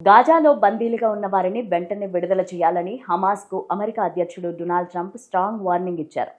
గాజాలో బందీలుగా ఉన్న వారిని వెంటనే విడుదల చేయాలని హమాస్కు అమెరికా అధ్యక్షుడు డొనాల్డ్ ట్రంప్ స్ట్రాంగ్ వార్నింగ్ ఇచ్చారు.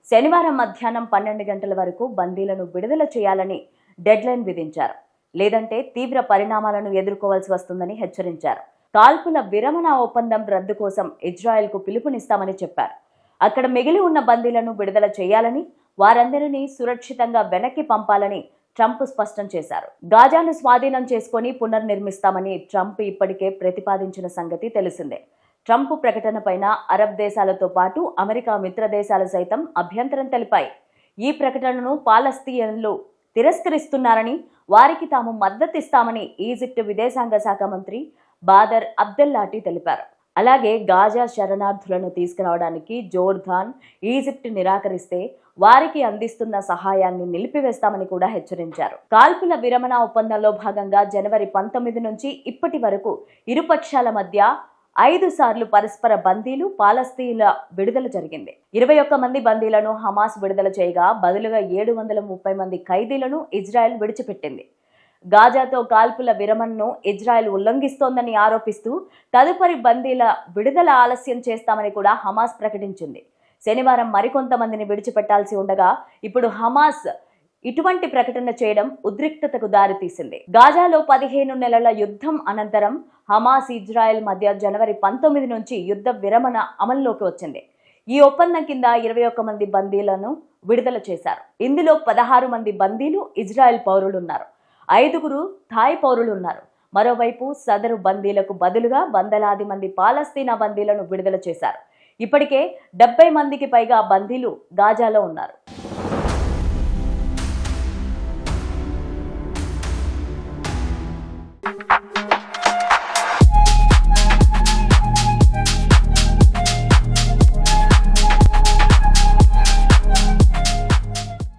శనివారం మధ్యాహ్నం 12 గంటల వరకు బందీలను విడుదల చేయాలని డెడ్లైన్ విధించారు. లేదంటే తీవ్ర పరిణామాలను ఎదుర్కోవాల్సి వస్తుందని హెచ్చరించారు. కాల్పుల విరమణ ఒప్పందం రద్దు కోసం ఇజ్రాయెల్కు పిలుపునిస్తామని చెప్పారు. అక్కడ మిగిలి ఉన్న బందీలను విడుదల చేయాలని, వారందరినీ సురక్షితంగా వెనక్కి పంపాలని ట్రంప్ స్పష్టం చేశారు. గాజాను స్వాధీనం చేసుకుని పునర్నిర్మిస్తామని ట్రంప్ ఇప్పటికే ప్రతిపాదించిన సంగతి తెలిసిందే. ట్రంప్ ప్రకటన పైన అరబ్ దేశాలతో పాటు అమెరికా మిత్ర దేశాలు సైతం అభ్యంతరం తెలిపాయి. ఈ ప్రకటనను పాలస్తీన్లు తిరస్కరిస్తున్నారని, వారికి తాము మద్దతిస్తామని ఈజిప్ట్ విదేశాంగ శాఖ మంత్రి బాదర్ అబ్దెల్లాటి తెలిపారు. అలాగే గాజా శరణార్థులను తీసుకురావడానికి జోర్దాన్, ఈజిప్ట్ నిరాకరిస్తే వారికి అందిస్తున్న సహాయాన్ని నిలిపివేస్తామని కూడా హెచ్చరించారు. కాల్పుల విరమణ ఒప్పందంలో భాగంగా జనవరి 19 నుంచి ఇప్పటి వరకు ఇరుపక్షాల మధ్య 5 సార్లు పరస్పర బందీలు, పాలస్తీన్ల విడుదల జరిగింది. 21 మంది బందీలను హమాస్ విడుదల చేయగా బదులుగా 730 మంది ఖైదీలను ఇజ్రాయెల్ విడిచిపెట్టింది. గాజాతో కాల్పుల విరమణను ఇజ్రాయెల్ ఉల్లంఘిస్తోందని ఆరోపిస్తూ తదుపరి బందీల విడుదల ఆలస్యం చేస్తామని కూడా హమాస్ ప్రకటించింది. శనివారం మరికొంతమందిని విడిచిపెట్టాల్సి ఉండగా ఇప్పుడు హమాస్ ఇటువంటి ప్రకటన చేయడం ఉద్రిక్తతకు దారితీసింది. గాజాలో 15 నెలల యుద్ధం అనంతరం హమాస్, ఇజ్రాయెల్ మధ్య జనవరి 19 నుంచి యుద్ధ విరమణ అమల్లోకి వచ్చింది. ఈ ఒప్పందం కింద 21 మంది బందీలను విడుదల చేశారు. ఇందులో 16 మంది బందీలు ఇజ్రాయెల్ పౌరులున్నారు, 5 థాయ్ పౌరులున్నారు. మరోవైపు సదరు బందీలకు బదులుగా వందలాది మంది పాలస్తీనా బందీలను విడుదల చేశారు. ఇప్పటికే 70 మందికి పైగా బందీలు గాజాలో ఉన్నారు.